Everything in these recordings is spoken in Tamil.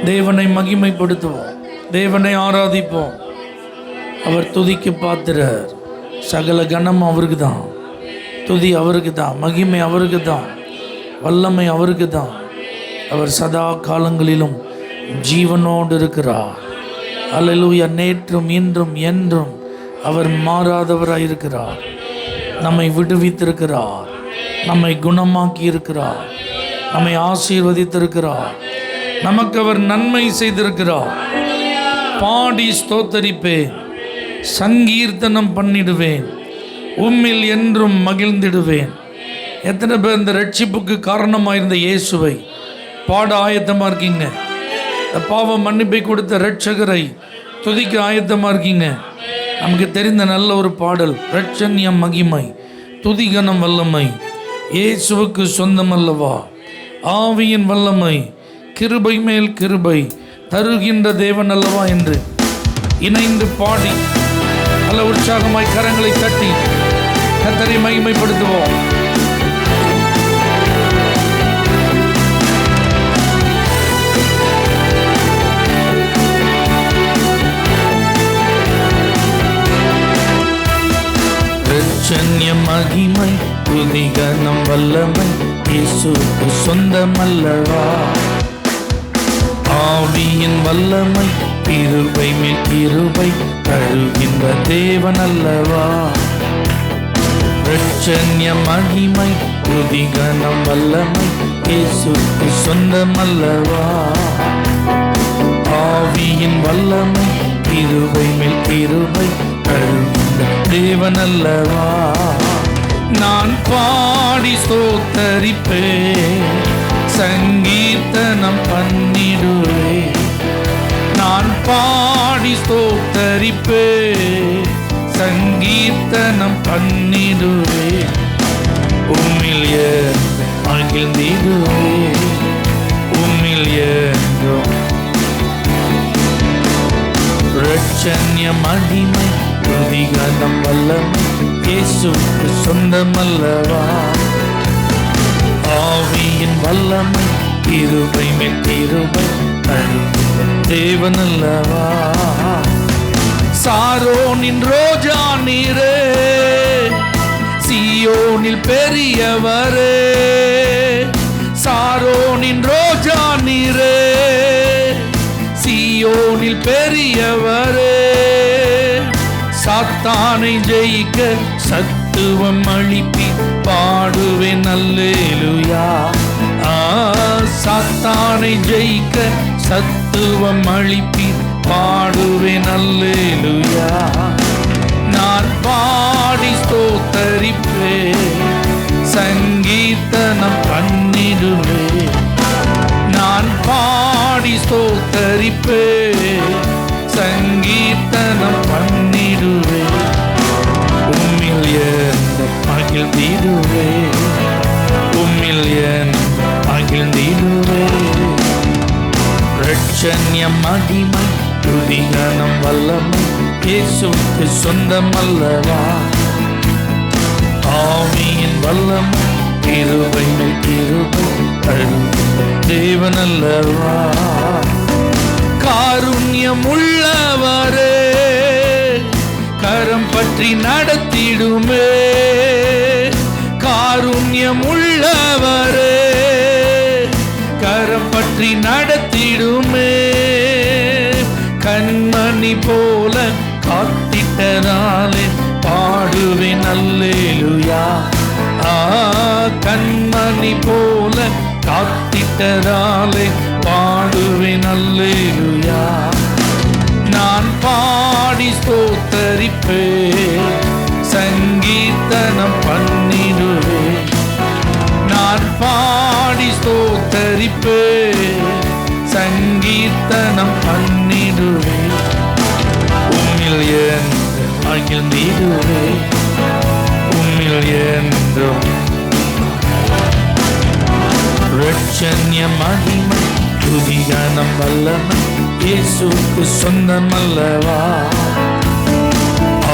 தேவனை மகிமைப்படுத்துவோம், தேவனை ஆராதிப்போம். அவர் துதிக்கு பாத்திரர். சகல கணம் அவருக்கு தான், துதி அவருக்கு தான், மகிமை அவருக்கு தான், வல்லமை அவருக்கு தான். அவர் சதா காலங்களிலும் ஜீவனோடு இருக்கிறார். அல்லேலூயா. நேற்றும் இன்றும் என்றும் அவர் மாறாதவராய் இருக்கிறார். நம்மை விடுவித்திருக்கிறார், நம்மை குணமாக்கி இருக்கிறார், நம்மை ஆசீர்வதித்திருக்கிறார், நமக்கு அவர் நன்மை செய்திருக்கிறார். பாடி ஸ்தோத்தரிப்பேன், சங்கீர்த்தனம் பண்ணிடுவேன், உம்மில் என்றும் மகிழ்ந்திடுவேன். எத்தனை பேர் இந்த ரட்சிப்புக்கு காரணமாக இருந்த இயேசுவை பாட ஆயத்தமாக இருக்கீங்க? இந்த பாவ மன்னிப்பை கொடுத்த ரட்சகரை துதிக்க ஆயத்தமாக இருக்கீங்க? நமக்கு தெரிந்த நல்ல ஒரு பாடல், ரட்சண்யம் மகிமை துதிகனம் வல்லமை இயேசுவுக்கு சொந்தமல்லவா, ஆவியின் வல்லமை கிருபை மேல் கிருபை தருகின்ற தேவன் அல்லவா என்று இணைந்து பாடி நல்ல உற்சாகமாய் கரங்களை தட்டி கர்த்தரை மகிமைப்படுத்துவோம். ரட்சண்ய மகிமை துதிகனம் வல்லமை இயேசுவுக்கு சொந்தமல்லவா, ஆவியின் வல்லமை கிருபை மேல் கிருபை தருகின்ற தேவன் அல்லவா. ரட்சண்ய மகிமை துதிகனம் வல்லமை இயேசுவுக்கு சொந்தமல்லவா, ஆவியின் வல்லமை கிருபை மேல் கிருபை தருகின்ற தேவன் அல்லவா. நான் பாடி ஸ்தோத்தரிப்பேன், சங்கீர்த்தனம் பண்ணிடுவேன். நான் பாடி ஸ்தோத்தரிப்பேன், சங்கீர்த்தனம் பண்ணிடுவேன். உம்மில் என்றும் மகிழ்ந்திடுவேன், உம்மில் என்றும். ரட்சண்ய மகிமை துதிகனம் வல்லமை இயேசுவுக்கு சொந்தமல்லவா, ஆவியின் வல்லமை கிருபை மேல் கிருபை தருகின்ற தேவன் அல்லவா. சாரோனின் ரோஜா நீரே, சீயோனில் பெரியவரே. சாரோனின் ரோஜா நீரே, சீயோனில் பெரியவரே. சாத்தானை ஜெயிக்க சத்துவம் அளிப்பி பாடுவேன் அல்லேலூயா. சாத்தானை ஜெயிக்க சத்துவம் அளிப்பி பாடுவேன் அல்லேலூயா. நான் பாடி ஸ்தோத்தரிப்பேன், சங்கீர்த்தனம் பண்ணிடுவேன். நான் பாடி ஸ்தோத்தரிப்பேன், சங்கீர்த்தனம் பண்ணிடுவேன். உம்மில் என்றும் மகிழ்ந்திடுவேன், உம்மில் என்றும் மகிழ்ந்திடுவேன். ரட்சண்ய மகிமை துதிகனம் வல்லமை இயேசுவுக்கு சொந்தமல்லவா, ஆவியின் வல்லமை கிருபை மேல் கிருபை தருகின்ற தேவன் அல்லவா. காருண்யம் உள்ளவரே, கரம் பற்றி நடத்திடுமே. காருண்யம் உள்ளவரே, கரம் பற்றி நடத்திடுமே. கண்மணி போல காத்திட்டனாலே பாடுவேன் அல்லேலூயா. கண்மணி போல காத்திட்டனாலே பாடுவேன் அல்லேலூயா. நான் பாடி ஸ்தோத்தரிப்பேன், சங்கீர்த்தனம் பண்ணிடுவேன். நான் பாடி ஸ்தோத்தரிப்பேன், சங்கீர்த்தனம் பண்ணிடுவேன். உம்மில் என்றும் மகிழ்ந்திடுவேன், உம்மில் என்றும். ரட்சண்ய மகிமை துதிகனம் வல்லமை இயேசுவுக்கு சொந்தமல்லவா,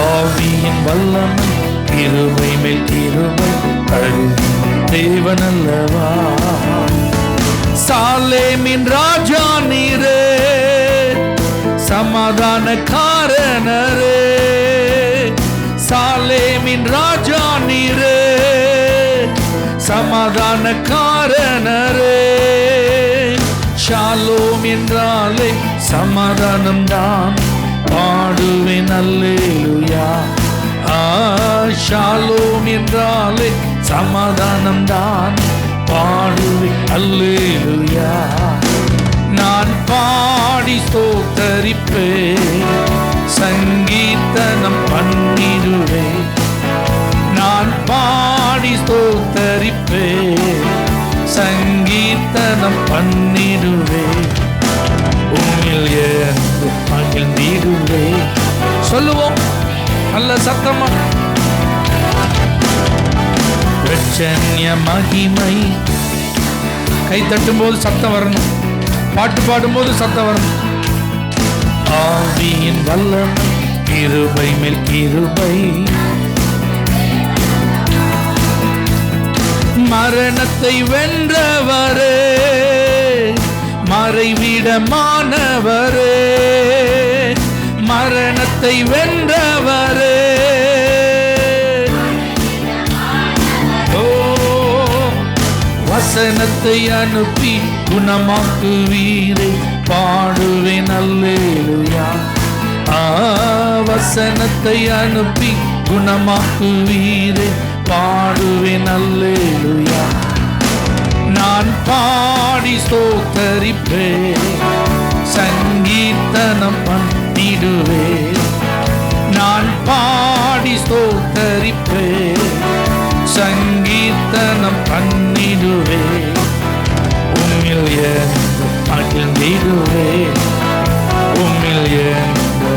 ஆவியின் வல்லமை கிருபை மேல் கிருபை தருகின்ற தேவன் அல்லவா. சாலேமின் ராஜா நீரே, சமாதான காரணரே. சாலேமின் ராஜா நீரே, சமாதான காரணரே. ஷாலோம் என்றாலே சமாதானம் தான், பாடுவேன் அல்லேலூயா. ஷாலோம் என்றாலே சமாதானம் தான், பாடுவேன் அல்லேலூயா. நான் பாடி ஸ்தோத்தரிப்பேன், சங்கீர்த்தனம் பண்ணிடுவேன். நான் பாடி ஸ்தோத்தரிப்பேன், சங்கீர்த்தனம் பண்ணிடுவேன். உம்மில் என்று மகிழ்ந்திடுவேன். சொல்லுவோம் நல்ல சத்தமா. பிரச்சன்ய மகிமை. கை தட்டும் போது சத்தம் வரணும், பாட்டு பாடும்போது சத்தம் வரணும். ஆவியின் வல்லமை, கிருபை மேல் கிருபை. மரணத்தை வென்றவரே, மறைவிடமானவரே. மரணத்தை வென்றவரே, வசனத்தை அனுப்பி குணமாக்குவீரே, பாடுவேன் அல்லேலூயா. வசனத்தை அனுப்பி குணமாக்குவீரே, பாடுவேன் அல்லேலூயா. நான் பாடி ஸ்தோத்தரிப்பேன், சங்கீர்த்தனம் பண்ணிடுவேன். நான் பாடி ஸ்தோத்தரிப்பேன், சங்கீர்த்தனம் பண்ணிடுவேன். உம்மில் என்று மகிழ்ந்திடுவேன், உம்மில் என்று.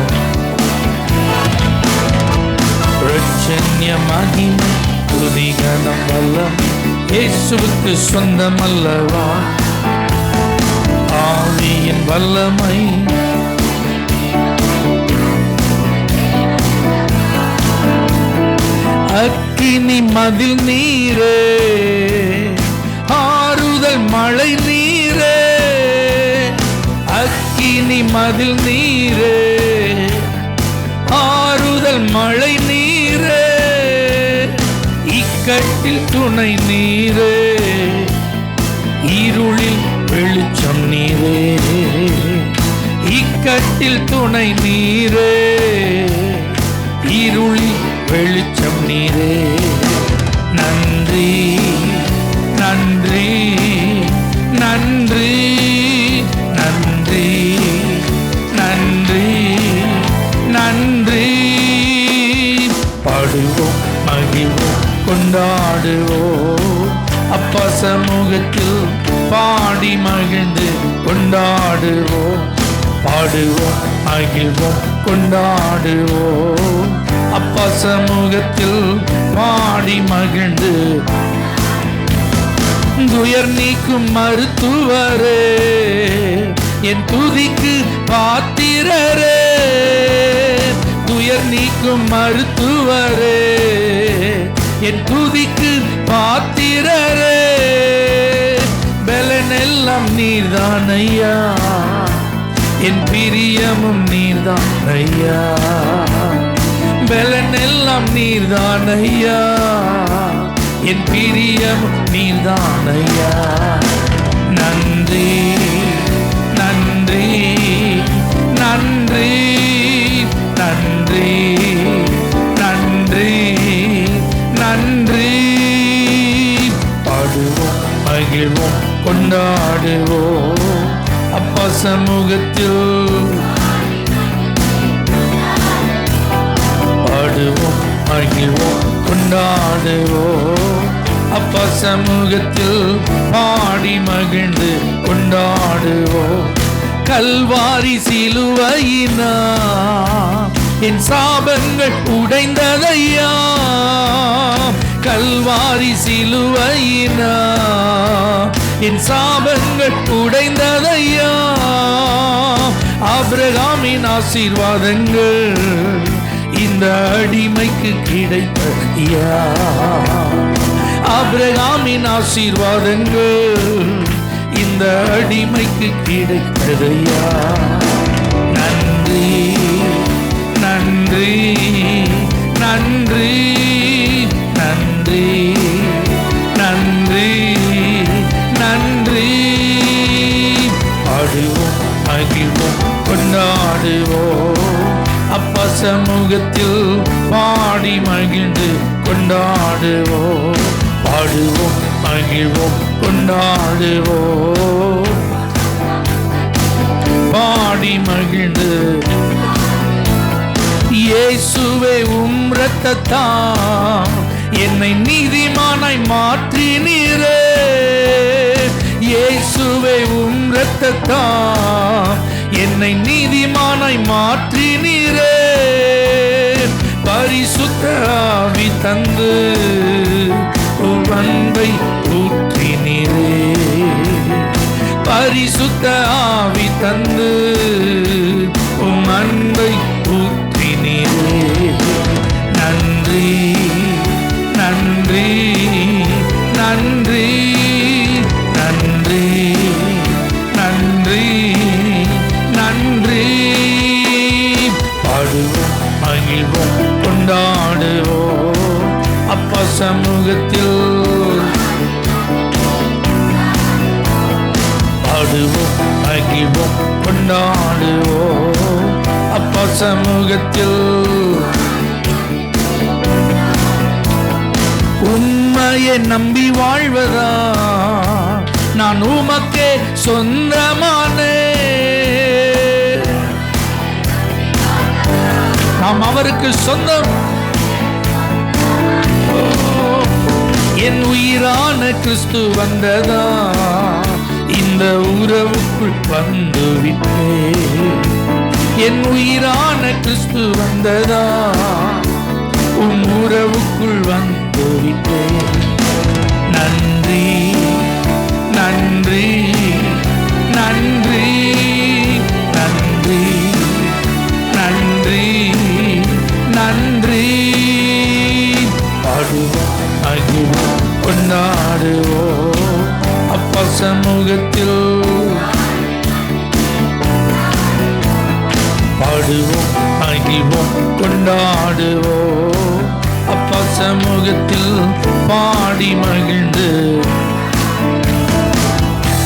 பிரச்சன்ய மகிமை, துதிகனம் வல்லம் இயேசுவுக்கு சொந்தம் அல்லவா. ஆவியின் வல்லமை, அக்கினி மதில் நீரே, ஆறுதல் மழை நீரே. அக்கினி மதில் நீரே, ஆறுதல் மழை நீரே. இக்கட்டில் துணை நீரே, இருளில் வெளிச்சம் நீரே. இக்கட்டில் துணை நீரே, இருளில் வெளிச்சம் நீரே. நன்றி நன்றி நன்றி நன்றி நன்றி நன்றி. பாடுவோம் மகிழ்வோம் கொண்டாடுவோம், அப்பா சமூகத்தில் பாடி மகிழ்ந்து கொண்டாடுவோம். பாடுவோம் மகிழ்வோம் கொண்டாடுவோம், அப்பா சமூகத்தில் பாடி மகிழ்ந்து. துயர் நீக்கும் மருத்துவரே, என் துதிக்கு பாத்திரரே. துயர் நீக்கும் மருத்துவரே, என் துதிக்கு பாத்திரரே. பலனெல்லாம் நீர்தான் ஐயா, என் பிரியமும் நீர்தான் ஐயா. பலனெல்லாம் நீர்தான் ஐயா, என் பிரியமும் நீர்தான் ஐயா. நன்றி நன்றி நன்றி நன்றி நன்றி நன்றி. பாடுவோம் மகிழ்வோம் கொண்டாடுவோம், அப்பா சமூகத்தில் பாடுவோம் மகிழ்வோம் கொண்டாடுவோம். அப்பா சமூகத்தில் பாடி மகிழ்ந்து கொண்டாடுவோம். கல்வாரி சிலுவையினா என் சாபங்கள் உடைந்ததையா. கல்வாரி சிலுவையினா என் சாபங்கள் உடைந்ததையா. ஆபிரகாமின் ஆசீர்வாதங்கள் இந்த அடிமைக்கு கிடைத்ததையா. ஆபிரகாமின் ஆசீர்வாதங்கள் இந்த அந்த அடிமைக்கு கிடைத்ததையா. நன்றி நன்றி நன்றி நன்றி நன்றி நன்றி. பாடுவோம் மகிழ்வோம் கொண்டாடுவோம் அப்பா சமூகத்தில் பாடி மகிழ்ந்து கொண்டாடுவோம். பாடுவோம் மகிழ்வோம் கொண்டாடுவோம் பாடி மகிழ்ந்து. இயேசுவே உம் இரத்தத்தால் என்னை நீதிமானாய் மாற்றினீரே. இயேசுவே உம் இரத்தத்தால் என்னை நீதிமானாய் மாற்றினீரே. பரிசுத்த ஆவி தந்து உம் அன்பை ஊற்றினீரே. பரிசுத்த ஆவி தந்து உம் அன்பை ஊற்றினீரே. நன்றி நன்றி நன்றி நன்றி நன்றி நன்றி. பாடுவோம் மகிழ்வோம் கொண்டாடுவோம் அப்பா சமூகத்தில். பாடுவோம் மகிழ்வோம் கொண்டாடுவோம் அப்பா சமூகத்தில். உம்மையை நம்பி வாழ்வதா நான் உமக்கே சொந்தமானே. நாம் அவருக்கு சொந்தம். என் உயிரான கிறிஸ்து வந்ததா இந்த உறவுக்குள் வந்துவிட்டே. என் உயிரான கிறிஸ்து வந்ததா உன் உறவுக்குள் வந்துவிட்டே. நன்றி நன்றி நன்றி நன்றி நன்றி நன்றி. பாடுவோம் மகிழ்வோம் கொண்டாடுவோம் அப்பா சமூகத்தில். பாடுவோம் மகிழ்வோம் கொண்டாடுவோம் அப்பா சமூகத்தில். பாடி மகிழ்ந்து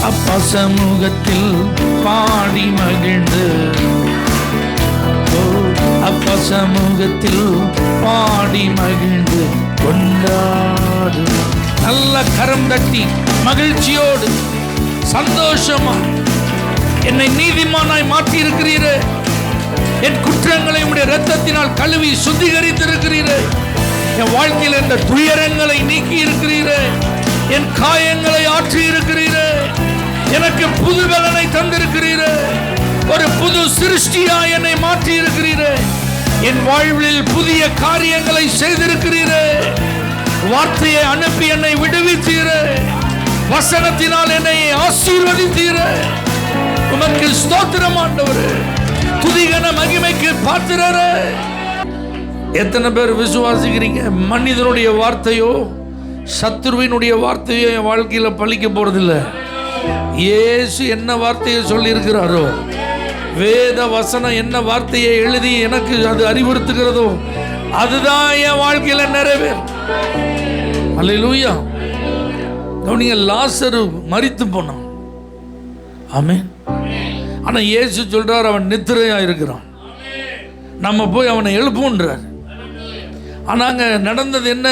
அப்பா சமூகத்தில் பாடி மகிழ்ந்து. அப்பா சமூகத்தில் பாடி மகிழ்ந்து கொண்டாடு. நல்ல கரம் தட்டி மகிழ்ச்சியோடு சந்தோஷமா என்னை நீதிமானாய் மாற்றி இருக்கிறீரே. என் குற்றங்களை உடைய இரத்தத்தினால் கழுவி சுத்திகரித்திருக்கிறீரே. என் வாழ்க்கையில் இந்த துயரங்களை நீக்கி இருக்கிறீரே. என் காயங்களை ஆற்றி இருக்கிறீரே. எனக்கு புது பலனை தந்திருக்கிறீரே. ஒரு புது சிருஷ்டியா என்னை மாற்றி இருக்கிறீரே. என் வாழ்வில் புதிய காரியங்களை செய்திருக்கிறீரே. வார்த்தையை அனுப்பி என்னை விடுவித்தீரே. வசனத்தினால் என்னை ஆசீர்வதித்தீரே. உமக்கு ஸ்தோத்திரம் ஆண்டவரே. துதிகன மகிமைக்கு பாத்திரரே. எத்தனை பேர் விசுவாசிக்கிறீங்க? மனிதனுடைய வார்த்தையோ சத்துருவினுடைய வார்த்தையோ என் வாழ்க்கையில் பழிக்க போறதில்லை. இயேசு என்ன வார்த்தையை சொல்லி இருக்கிறாரோ, வேத வசனம் என்ன வார்த்தையை எழுதி எனக்கு அது அறிவுறுத்துகிறதோ அதுதான் என் வாழ்க்கையில் நிறைவேறும். அல்லேலூயா. கவனிங்க, லாசரு மரித்து போனான். ஆமென். ஆனா இயேசு சொல்றார் அவன் நித்திரையா இருக்கிறான், நம்ம போய் அவனை எழுப்புன்றார். ஆனா அங்க நடந்தது என்ன?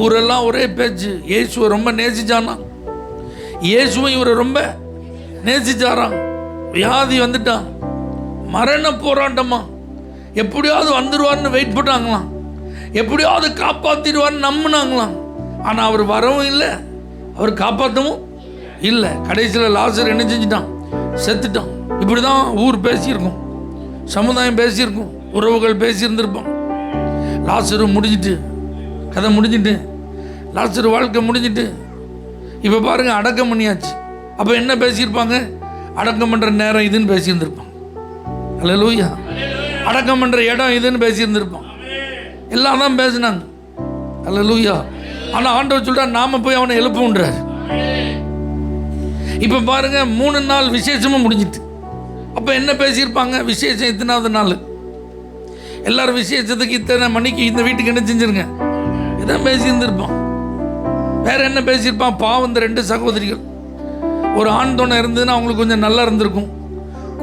ஊரெல்லாம் ஒரே பேச்சு. இயேசுவை ரொம்ப நேசிச்சானா, இயேசுவை இவரை ரொம்ப நேசிச்சாராம். வியாதி வந்துட்டான், மரண போராட்டமா, எப்படியாவது வந்துடுவார்னு வெயிட் பண்ணாங்களாம், எப்படியாவது காப்பாற்றிடுவார்னு நம்பினாங்களாம். ஆனால் அவர் வரவும் இல்லை, அவர் காப்பாற்றவும் இல்லை. கடைசியில் லாசர் என்ன செஞ்சிட்டான்? செத்துட்டான். இப்படி தான் ஊர் பேசியிருக்கும், சமுதாயம் பேசியிருக்கும், உறவுகள் பேசியிருந்திருப்பான். லாசரு முடிஞ்சிட்டு, கதை முடிஞ்சிட்டு, லாசரு வாழ்க்கை முடிஞ்சிட்டு. இப்போ பாருங்கள், அடக்கம் பண்ணியாச்சு. அப்போ என்ன பேசியிருப்பாங்க? அடக்கம் பண்ணுற நேரம் இதுன்னு பேசியிருந்திருப்பான். அல்லேலூயா. அடக்கம் பண்ணுற இடம் இதுன்னு பேசியிருந்திருப்பான். எல்லாம் தான் பேசினாங்க. அல்லேலூயா. ஆனால் ஆண்டவர் சொல்கிறார், நாம போய் அவனை எழுப்புன்றார். இப்போ பாருங்க 3 நாள் விசேஷமும் முடிஞ்சிட்டு. அப்போ என்ன பேசியிருப்பாங்க? விசேஷம் இத்தனாவது நாள், எல்லாரும் விசேஷத்துக்கு இத்தனை மணிக்கு இந்த வீட்டுக்கு என்ன செஞ்சிருங்க, இதான் பேசியிருந்திருப்பான். வேற என்ன பேசியிருப்பான்? பாவம் இந்த 2 சகோதரிகள், ஒரு ஆண் துணை இருந்ததுன்னா அவங்களுக்கு கொஞ்சம் நல்லா இருந்திருக்கும்,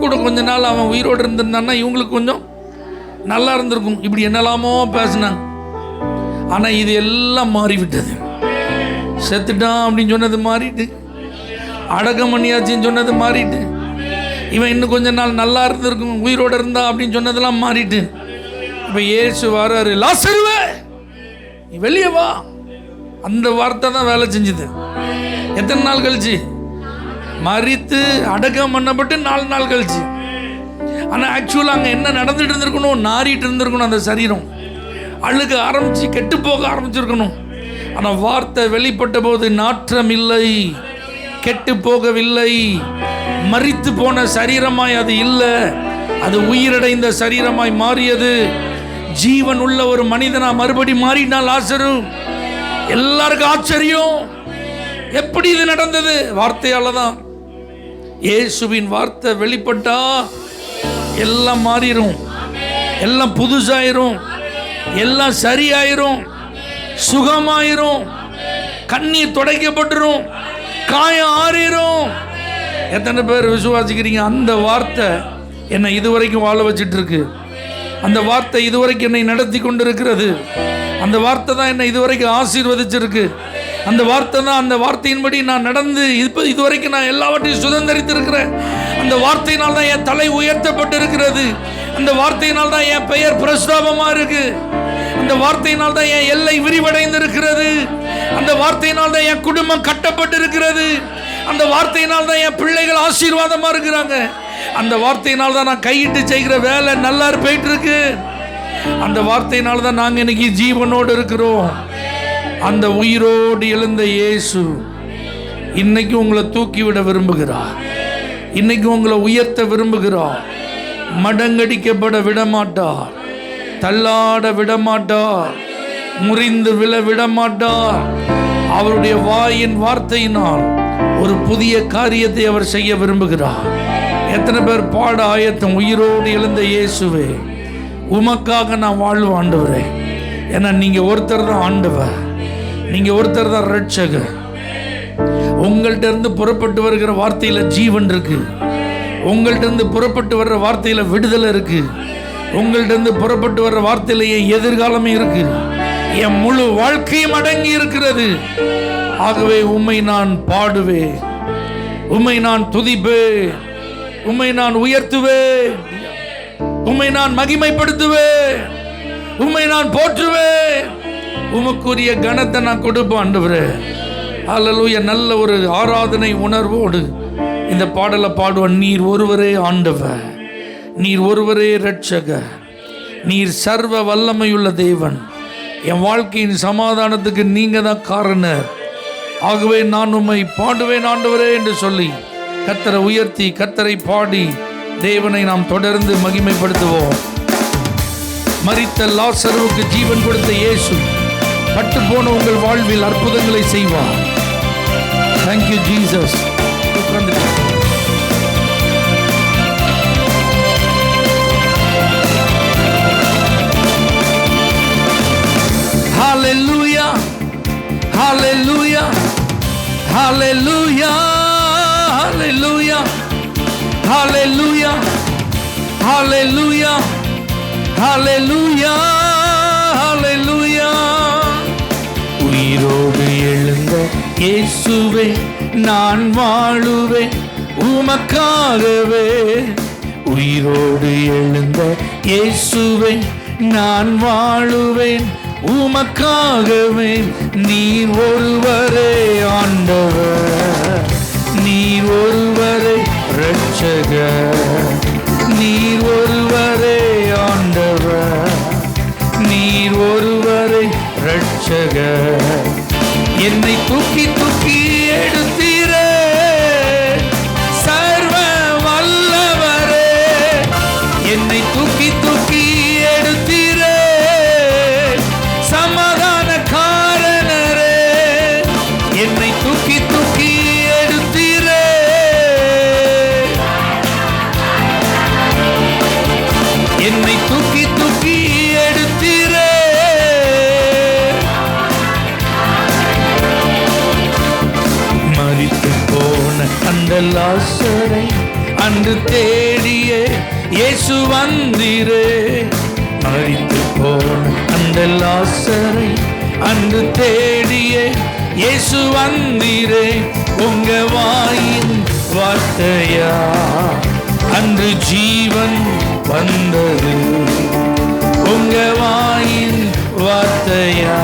கூட கொஞ்ச நாள் அவன் உயிரோடு இருந்திருந்தான்னா இவங்களுக்கு கொஞ்சம் நல்லா இருந்திருக்கும். இப்படி என்னெல்லாமோ பேசினாங்க. ஆனால் இது எல்லாம் மாறிவிட்டது. செத்துட்டான் அப்படின்னு சொன்னது மாறிட்டு, அடக்கம் பண்ணியாச்சின்னு சொன்னது மாறிட்டு, இவன் இன்னும் கொஞ்ச நாள் நல்லா இருந்திருக்கும் உயிரோடு இருந்தா அப்படின்னு சொன்னதெல்லாம் மாறிட்டு, இப்போ இயேசு வராரு, லாசருவே நீ வெளியே வா. அந்த வார்த்தை தான் வேலை செஞ்சுது. எத்தனை நாள் கழிச்சு? மரித்து அடக்கம் பண்ணப்பட்டு 4 நாள் கழிச்சு. ஆனால் ஆக்சுவலாக அங்கே என்ன நடந்துட்டு இருந்திருக்கணும்? நாறிட்டு இருந்திருக்கணும். அந்த சரீரம் அழுக ஆரம்பிச்சு கெட்டு போக ஆரம்பிச்சிருக்கணும். ஆனால் வார்த்தை வெளிப்பட்ட போது நாற்றம் இல்லை, கெட்டு போகவில்லை, மரித்து போன சரீரமாய் அது இல்லை, அது உயிரடைந்த சரீரமாய் மாறியது. ஜீவன் உள்ள ஒரு மனிதனா மறுபடி மாறினால் லாசரு. எல்லாருக்கும் ஆச்சரியம், எப்படி இது நடந்தது? வார்த்தையால தான். இயேசுவின் வார்த்தை வெளிப்பட்டா எல்லாம் மாறிடும், எல்லாம் புதுசாயிரும், எல்லாம் சரியாயிரும், சுகமாயிரும், கண்ணீர் துடைக்கப்பட்டுரும், காயம் ஆறிரும். எத்தனை பேர் விசுவாசிக்கிறீங்க? அந்த வார்த்தை என்னை இதுவரைக்கும் வாழ வச்சிட்டு இருக்கு. அந்த வார்த்தை இதுவரைக்கும் என்னை நடத்தி கொண்டு இருக்கிறது. அந்த வார்த்தை தான் என்னை இதுவரைக்கும் ஆசீர்வதிச்சிருக்கு. அந்த வார்த்தை தான், அந்த வார்த்தையின்படி நான் நடந்து இதுவரைக்கும் நான் எல்லாவற்றையும் சுதந்திரித்திருக்கிறேன். அந்த வார்த்தையினால் தான் என் தலை உயர்த்தப்பட்டு இருக்கிறது. அந்த வார்த்தையினால் தான் என் பெயர் பிரஸ்தாபமா இருக்கு. அந்த வார்த்தையினால் தான் என் எல்லை விரிவடைந்து இருக்கிறது. அந்த வார்த்தையினால் தான் என் குடும்பம் கட்டப்பட்டு இருக்கிறது. அந்த வார்த்தையினால் தான் என் பிள்ளைகள் ஆசீர்வாதமா இருக்கிறாங்க. அந்த வார்த்தையினால் தான் நான் கையிட்டு செய்கிற வேலை நல்லா போயிட்டு இருக்கு. அந்த வார்த்தையினால் தான் நாங்கள் இன்னைக்கு ஜீவனோடு இருக்கிறோம். அந்த உயிரோடு எழுந்த இயேசு இன்னைக்கு உங்களை தூக்கிவிட விரும்புகிறார். இன்னைக்கு உங்களை உயர்த்த விரும்புகிறார். மடங்கடிக்கப்பட விடமாட்டார், தள்ளாட விடமாட்டார், முறிந்து விழ விடமாட்டார். அவருடைய வாயின் வார்த்தையினால் ஒரு புதிய காரியத்தை அவர் செய்ய விரும்புகிறார். எத்தனை பேர் பாட ஆயத்தம்? உயிரோடு எழுந்த இயேசுவே, உமக்காக நான் வாழ்வு ஆண்டவரே. ஏன்னா நீங்க ஒருத்தர் தான் ஆண்டவர், நீங்க ஒருத்தர் தான் ரட்சகர். உங்கள்கிட்ட இருந்து புறப்பட்டு வருகிற வார்த்தையில ஜீவன் இருக்கு. உங்கள்கிட்ட இருந்து புறப்பட்டு வர்ற வார்த்தையில விடுதலை இருக்கு. உங்கள்கிட்ட இருந்து புறப்பட்டு வர்ற வார்த்தையில என் எதிர்காலமே இருக்கு, என் முழு வாழ்க்கையும் அடங்கி இருக்கிறது. ஆகவே உம்மை நான் பாடுவேன், உம்மை நான் துதிப்பேன், உம்மை நான் உயர்த்துவேன், உம்மை நான் மகிமைப்படுத்துவேன், உம்மை நான் போற்றுவேன். உமக்குரிய கனத்தை நான் கொடுப்பேன் ஆண்டவரே. அல்லேலூயா. நல்ல ஒரு ஆராதனை உணர்வோடு இந்த பாடலை பாடுவான். நீர் ஒருவரே ஆண்டவர், நீர் ஒருவரே இரட்சகர், நீர் சர்வ வல்லமையுள்ள தேவன், என் வாழ்க்கையின் சமாதானத்துக்கு நீங்க தான் காரணர். ஆகவே நான் உம்மை பாடுவேன் ஆண்டவரே என்று சொல்லி கர்த்தரை உயர்த்தி கர்த்தரை பாடி தேவனை நாம் தொடர்ந்து மகிமைப்படுத்துவோம். மரித்த லாசருவுக்கு ஜீவன் கொடுத்த இயேசு பட்டு போன உங்கள் வாழ்வில் அற்புதங்களை செய்வார். Thank you Jesus. ஹalleluya, hallelujah, hallelujah, hallelujah, hallelujah, hallelujah, hallelujah, hallelujah. உயிரோடு எழுந்த இயேசுவே நான் வாழுவேன் உமக்காகவே. உயிரோடு எழுந்த இயேசுவே நான் வாழுவேன் உமக்காகவே. நீர் ஒருவரே ஆண்டவர், நீர் ஒருவரே இரட்சகர், நீர் ஒருவரே ஆண்டவர், நீர் ஒருவரே இரட்சகர். என்னை தூக்கி தூக்கி எடுத்தீரே சர்வ வல்லவரே, என்னை தூக்கி தூக்கி எடுத்தீரே சமாதான காரணரே, என்னை தூக்கி தூக்கி எடுத்தீரே லாசரை அன்று தேடியே இயேசு வந்தீரே. மரித்து போன அந்த லாசரை அன்று தேடியே இயேசு வந்தீரே. உங்க வாயின் வார்த்தையா அன்று ஜீவன் வந்தது. உங்க வாயின் வார்த்தையா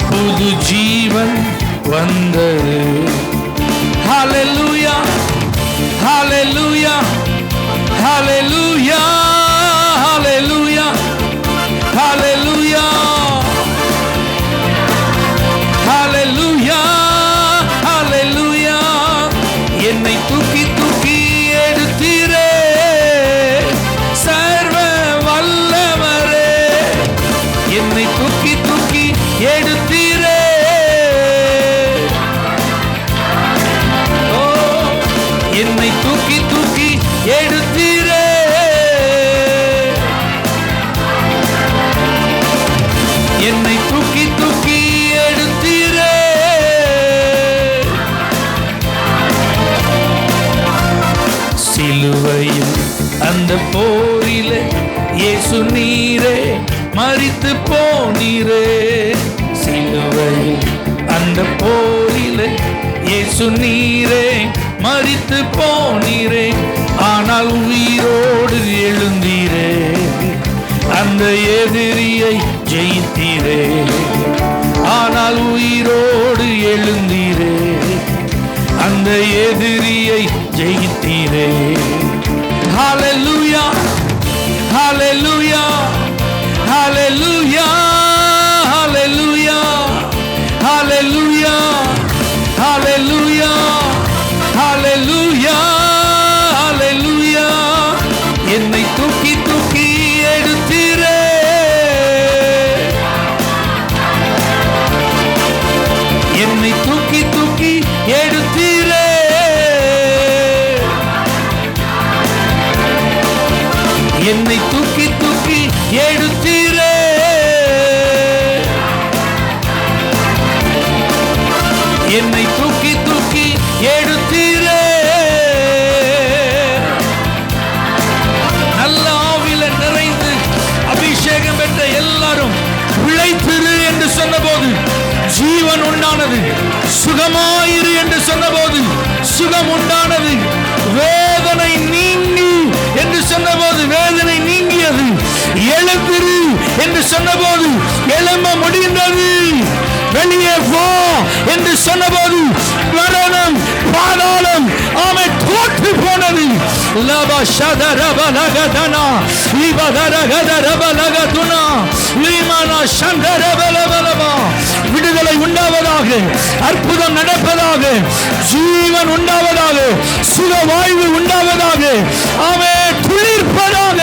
புது ஜீவன் வந்தது. ஹல்லேலூயா ஹல்லேலூயா ஹல்லேலூயா ஹல்லேலூயா ஹல்லேலூயா ஹல்லேலூயா ஹல்லேலூயா. என்னை தூக்கி தூக்கி எடுத்தீரே சர்வ வல்லவரே. என்னை தூக்கி தூக்கி எடுத்தீரே. ஓ என்னை தூக்கி தூக்கி எடுத்தீரே. என்னை தூக்கி தூக்கி எடுத்தீரே. சிலுவையில் அந்த போரிலே இயேசு நீரே மரித்து போனீரே. சிலுவையில் அந்த போரிலே இயேசு நீரே மரித்து போனீரே. ஆனால் உயிரோடு எழுந்தீரே. அந்த எதிரியை ஜெயித்தீரே. ஆனால் உயிரோடு எழுந்தீரே. அந்த எதிரியை ஜெயித்தீரே. ஹல்லேலூயா ஹல்லேலூயா ஹல்லேலூயா ஹல்லேலூயா ஹல்லேலூயா ஹல்லேலூயா ஹல்லேலூயா ஹல்லேலூயா. என்னை தூக்கி தூக்கி எடுத்தீரே. என்னை தூக்கி தூக்கி எடுத்தீரே. என்னை தூக்கி தூக்கி எடுத்தீரே. என்னை தூக்கி தூக்கி எடுத்தீரே. நல்ல ஆவில நிறைந்து அபிஷேகம் பெற்ற எல்லாரும் பிழைத்திரு என்று சொன்னபோது ஜீவன் உண்டானது. சுகமாயிரு என்று சொன்னபோது சுகம் உண்டானது. வேதனை நீங்கி என்று சொன்னபோது வேதனை நீங்கியது. எழுந்திரு என்று சொன்னபோது எழும்ப முடிந்தது. வெளியே போ என்று சொன்னபோது மரணம் பாதாளம் ஆமை தோற்று போனது. லபா ஷதரபலகதனா லிபதரகதரபலகதுனா லிமானா ஷந்தரபலபலபா. விடுதலை உண்டாவதாக. அற்புதம் நடப்பதாக. ஜீவன் உண்டாவதாக. சுக வாழ்வு உண்டாவதாக. ஆமே துளிர்ப்பதாக.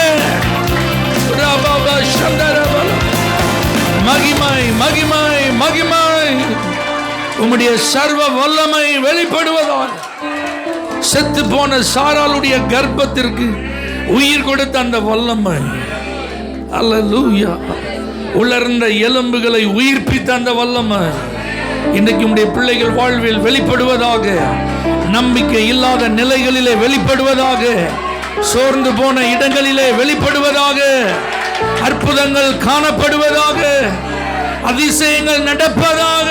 மகிமை மகிமை மகிமை உம்முடைய சர்வ வல்லமை வெளிப்படுவதாக. செத்து போன சாராளுடைய கர்ப்பத்திற்கு உயிர் கொடுத்த அந்த வல்லமை. அல்லேலூயா. உலர்ந்த எலும்புகளை உயிர்ப்பித்த அந்த வல்லமை இன்றைக்கு உம்முடைய பிள்ளைகள் வாழ்வில் வெளிப்படுவதாக. நம்பிக்கை இல்லாத நிலைகளிலே வெளிப்படுவதாக. சோர்ந்து போன இடங்களிலே வெளிப்படுவதாக. அற்புதங்கள் காணப்படுவதாக. அதிசயங்கள் நடப்பதாக.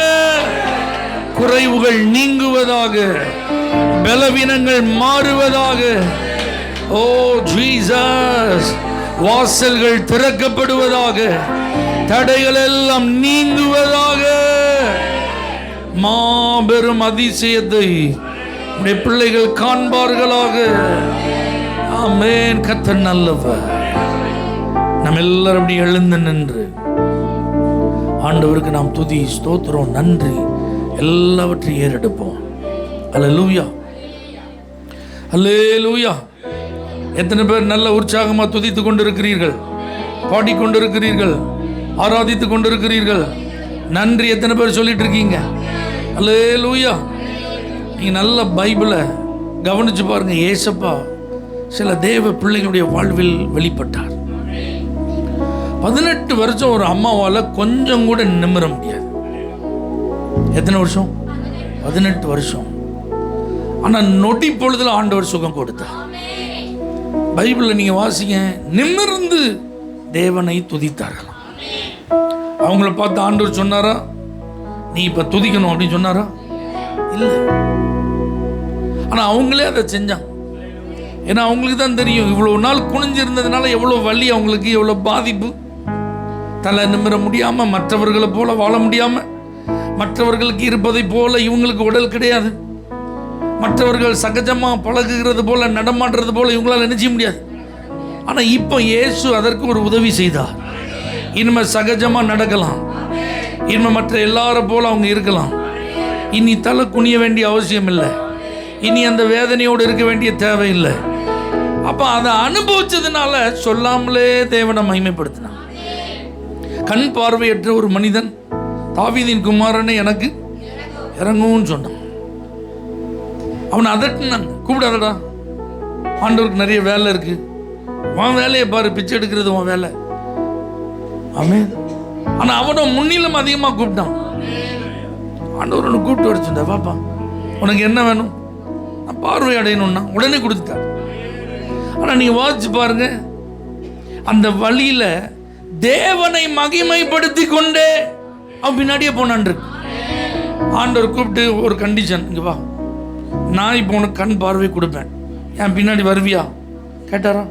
குறைவுகள் நீங்குவதாக. பலவீனங்கள் மாறுவதாக. ஓ ஜீசஸ். வாசல்கள் திறக்கப்படுவதாக. தடைகள் எல்லாம் நீங்குவதாக. மாபெரும் அதிசயத்தை உடைய பிள்ளைகள் காண்பார்களாக. ஆமென். கர்த்தர் நல்லவர். நம்ம எல்லாரும் அப்படி எழுந்து நின்று ஆண்டவருக்கு நாம் துதி ஸ்தோத்திரம் நன்றி எல்லாவற்றையும் ஏறெடுப்போம். அல்லேலூயா அல்லேலூயா. எத்தனை பேர் நல்ல உற்சாகமா துதித்து கொண்டிருக்கிறீர்கள், பாடிக்கொண்டிருக்கிறீர்கள், ஆராதித்து கொண்டிருக்கிறீர்கள். நன்றி எத்தனை பேர் சொல்லிட்டு இருக்கீங்க. அல்லேலூயா. நீங்க நல்ல பைபிளை கவனிச்சு பாருங்க. ஏசப்பா சில தேவ பிள்ளைகளுடைய வாழ்வில் வெளிப்பட்டார். 18 வருஷம் ஒரு அம்மாவால் கொஞ்சம் கூட நிமிர முடியாது. எத்தனை வருஷம்? 18 வருஷம். ஆனால் நொடி பொழுதுல ஆண்டவர் சுகம் கொடுத்தார். பைபிளில் நீங்க வாசிங்க, நிமிர்ந்து தேவனை துதித்தார்கள். அவங்கள பார்த்து ஆண்டவர் சொன்னாரா நீ இப்ப துதிக்கணும் அப்படின்னு சொன்னாரா? இல்லை. ஆனா அவங்களே அதை செஞ்சாங்க. ஏன்னா அவங்களுக்கு தான் தெரியும் இவ்வளவு நாள் குனிஞ்சிருந்ததுனால எவ்வளவு வலி அவங்களுக்கு, எவ்வளவு பாதிப்பு. தலை நிமிர முடியாம, மற்றவர்களை போல வாழ முடியாம, மற்றவர்களுக்கு இருப்பதை போல இவங்களுக்கு உடல் கிடையாது, மற்றவர்கள் சகஜமா பழகுகிறது போல நடமாடுறது போல இவங்களால நினைச்ச முடியாது. ஆனா இப்போ இயேசு அதற்கு ஒரு உதவி செய்தார். இனிமே சகஜமா நடக்கலாம், இனிமே மற்ற எல்லாரும் போல அவங்க இருக்கலாம். இனி தலை குனிய வேண்டிய அவசியம் இல்லை, இனி அந்த வேதனையோடு இருக்க வேண்டிய தேவை இல்லை. அப்ப அதை அனுபவிச்சதுனால சொல்லாமலே தேவனை மகிமைப்படுத்தினான். கண் பார்வையற்ற ஒரு மனிதன் தாவீதின் குமாரனை எனக்கு இறங்கும்னு சொன்னான். அவனை அதட்டினாங்க, கூப்பிடாதடா, ஆண்டவருக்கு நிறைய வேலை இருக்கு, உன் வேலையை பாரு, பிச்சை எடுக்கிறது உன் வேலை. ஆமென். ஆனா அவனை முன்னிலும் அதிகமாக கூப்பிட்டான். ஆண்டவர் ஒன்று கூப்பிட்டு வச்சுட்டா, பாப்பா உனக்கு என்ன வேணும், நான் பார்வை அடையணும்னா உடனே கொடுத்துட்டார். ஆனா நீங்க வாசிச்சு பாருங்க, அந்த வழியில தேவனை மகிமைப்படுத்தி கொண்டே அவன் பின்னாடியே போனான். ஆண்டவர் கூப்பிட்டு ஒரு கண்டிஷன், இங்க வா, நான் இப்போ உனக்கு கண் பார்வை கொடுப்பேன், என் பின்னாடி வருவியா கேட்டாரா?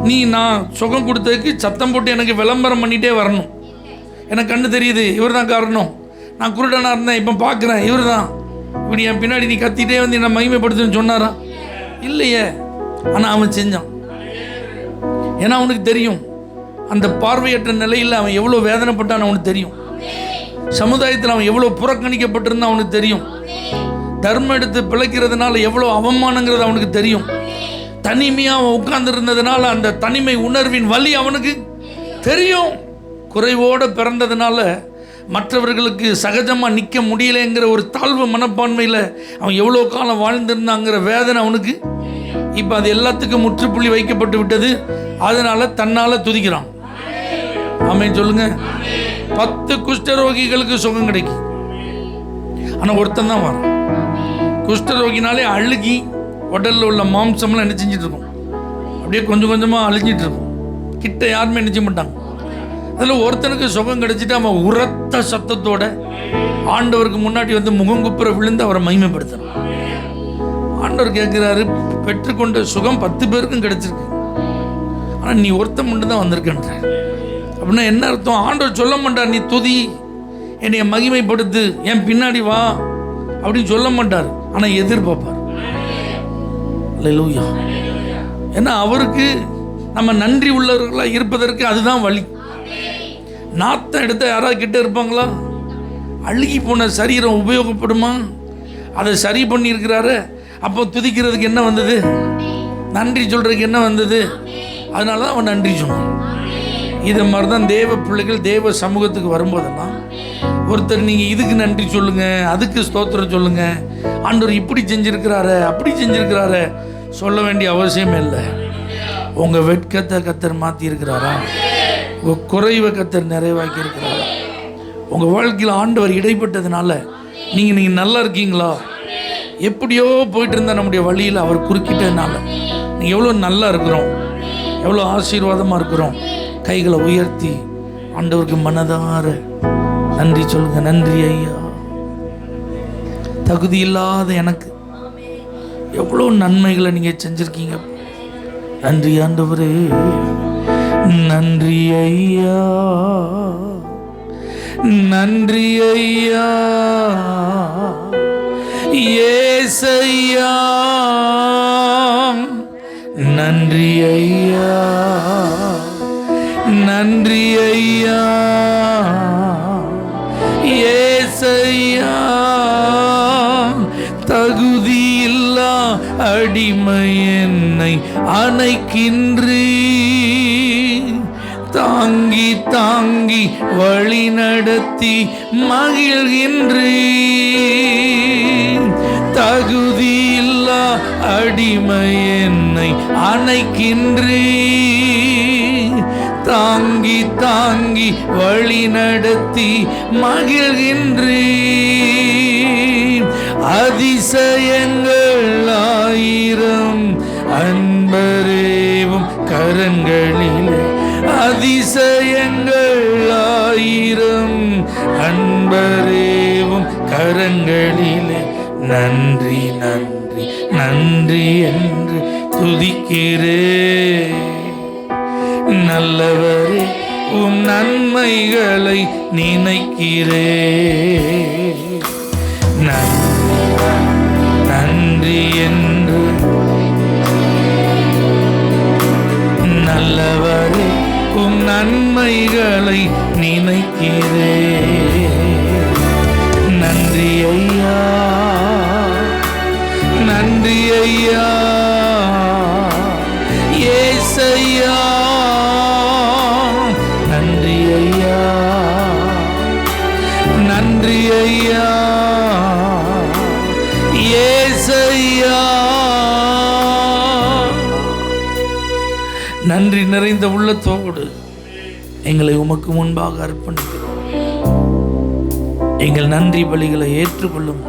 நீ நான் சுகம் கொடுத்ததுக்கு சத்தம் போட்டு எனக்கு விளம்பரம் பண்ணிட்டே வரணும், எனக்கு கண்ணு தெரியுது, இவர் தான் காரணம், நான் குருடனா இருந்தேன் இப்போ பார்க்குறேன், இவர் தான், இப்படி என் பின்னாடி நீ கத்திட்டே வந்து என்னை மகிமைப்படுத்துன்னு சொன்னாரா? இல்லையே. ஆனால் அவன் செஞ்சான். ஏன்னா அவனுக்கு தெரியும் அந்த பார்வையற்ற நிலையில் அவன் எவ்வளோ வேதனைப்பட்டான்னு அவனுக்கு தெரியும். சமுதாயத்தில் அவன் எவ்வளோ புறக்கணிக்கப்பட்டிருந்தான் அவனுக்கு தெரியும். தர்மம் எடுத்து பிழைக்கிறதுனால எவ்வளோ அவமானங்கிறது அவனுக்கு தெரியும். தனிமையாக அவன் உட்கார்ந்து இருந்ததுனால அந்த தனிமை உணர்வின் வலி அவனுக்கு தெரியும். குறைவோடு பிறந்ததுனால மற்றவர்களுக்கு சகஜமாக நிற்க முடியலைங்கிற ஒரு தாழ்வு மனப்பான்மையில் அவன் எவ்வளோ காலம் வாழ்ந்திருந்தாங்கிற வேதனை அவனுக்கு இப்போ அது எல்லாத்துக்கும் முற்றுப்புள்ளி வைக்கப்பட்டு விட்டது. அதனால தன்னால் துதிக்கிறான். ஆமென் சொல்லுங்க. 10 குஷ்டரோகிகளுக்கு சுகம் கிடைக்கும், ஆனால் ஒருத்தன் தான் வரான். குஷ்டரோகினாலே அழுகி உடலில் உள்ள மாம்சம்லாம் என்ன செஞ்சிட்டு இருக்கும், அப்படியே கொஞ்சம் கொஞ்சமாக அழிஞ்சிட்டு இருக்கும். கிட்ட யாருமே நினைச்ச மாட்டாங்க. அதில் ஒருத்தனுக்கு சுகம் கிடைச்சிட்டு அவன் உரத்த சத்தத்தோட ஆண்டவருக்கு முன்னாடி வந்து முகங்குப்புற விழுந்து அவரை மகிமைப்படுத்துறான். ஆண்டவர் கேட்கிறாரு, பெற்றுக்கொண்ட சுகம் 10 பேருக்கும் கிடைச்சிருக்கு, ஆனால் நீ ஒருத்தன் மட்டும் தான் வந்திருக்கன்ற. அப்படின்னா என்ன அர்த்தம்? ஆண்டவர் சொல்ல மாட்டார் நீ துதி, என்னைய மகிமைப்படுத்து, என் பின்னாடி வா அப்படின்னு சொல்ல மாட்டார். ஆனால் எதிர்பார்ப்பார். அல்லேலூயா. ஏன்னா அவருக்கு நம்ம நன்றி உள்ளவர்களாக இருப்பதற்கு அதுதான் வழி. நாத்தம் எடுத்த யாராவது கிட்ட இருப்பாங்களா? அழுகி போன சரீரம் உபயோகப்படுமா? அதை சரி பண்ணியிருக்கிறாரு. அப்போ துதிக்கிறதுக்கு என்ன வந்தது? நன்றி சொல்றதுக்கு என்ன வந்தது? அதனால தான் அவன் நன்றி சொன்னான். இதை மாதிரி தான் தேவ பிள்ளைகள் தேவ சமூகத்துக்கு வரும்போதெல்லாம் ஒருத்தர் நீங்கள் இதுக்கு நன்றி சொல்லுங்க, அதுக்கு ஸ்தோத்திரம் சொல்லுங்க, ஆண்டவர் இப்படி செஞ்சிருக்கிறாரு அப்படி செஞ்சிருக்கிறாரு சொல்ல வேண்டிய அவசியம் இல்லை. உங்கள் வெட்கத்தை கத்தர் மாற்றி இருக்கிறாரா? உங்கள் குறைவை கத்தர் நிறைவாக்கி இருக்கிறாரா? உங்கள் வாழ்க்கையில் ஆண்டவர் இடைப்பட்டதுனால நீங்கள் நல்லா இருக்கீங்களா? எப்படியோ போயிட்டு இருந்தால் நம்முடைய வழியில் அவர் குறுக்கிட்டதுனால நீங்கள் எவ்வளோ நல்லா இருக்கிறோம், எவ்வளோ ஆசீர்வாதமாக இருக்கிறோம். கைகளை உயர்த்தி ஆண்டவருக்கு மனதார நன்றி சொல்லுங்க. நன்றி ஐயா, தகுதி இல்லாத எனக்கு எவ்வளோ நன்மைகளை நீங்கள் செஞ்சுருக்கீங்க. நன்றி ஆண்டவரே, நன்றி ஐயா, நன்றி ஐயா, ஏசையா, நன்றி ஐயா, நன்றி ஐயா, ஏசையா. தகுதியில்லா அடிமை என்னை அணைக்கின்றீ, தாங்கி தாங்கி வழி நடத்தி மகிழ்கின்றீ. தகுதியில்லா அடிமை என்னை அணைக்கின்றீ, தாங்கி தாங்கி வழி நடத்தி மகிழ்கின்றீ. அதிசயங்கள் நல்லவரேவும் கரங்களிலே நன்றி நன்றி நன்றி என்று துதிக்கிறே. நல்லவரே உம் நன்மைகளை நினைக்கிறே. நன்றி நன்றி என்று. நல்லவரே உம் நன்மைகளை நினைக்கிறே. நன்றி ஐயா நன்றி ஐயா ஏசையா. நன்றி ஐயா நன்றி ஐயா ஏசையா. நன்றி நிறைந்த உள்ளத்தோடு எங்களை உமக்கு முன்பாக அர்ப்பணிக்கிறோம். எங்கள் நன்றி பலிகளை ஏற்றுக்கொள்ளும்.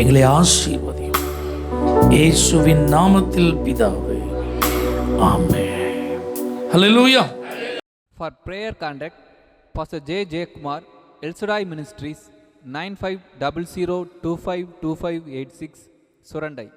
எங்களை ஆசீர்வதியும். இயேசுவின் நாமத்தில் பிதாவே, ஆமென். ஹல்லேலூயா. For prayer contact, Pastor J. J. Kumar, El Shaddai Ministries, 9500252586, Surandai.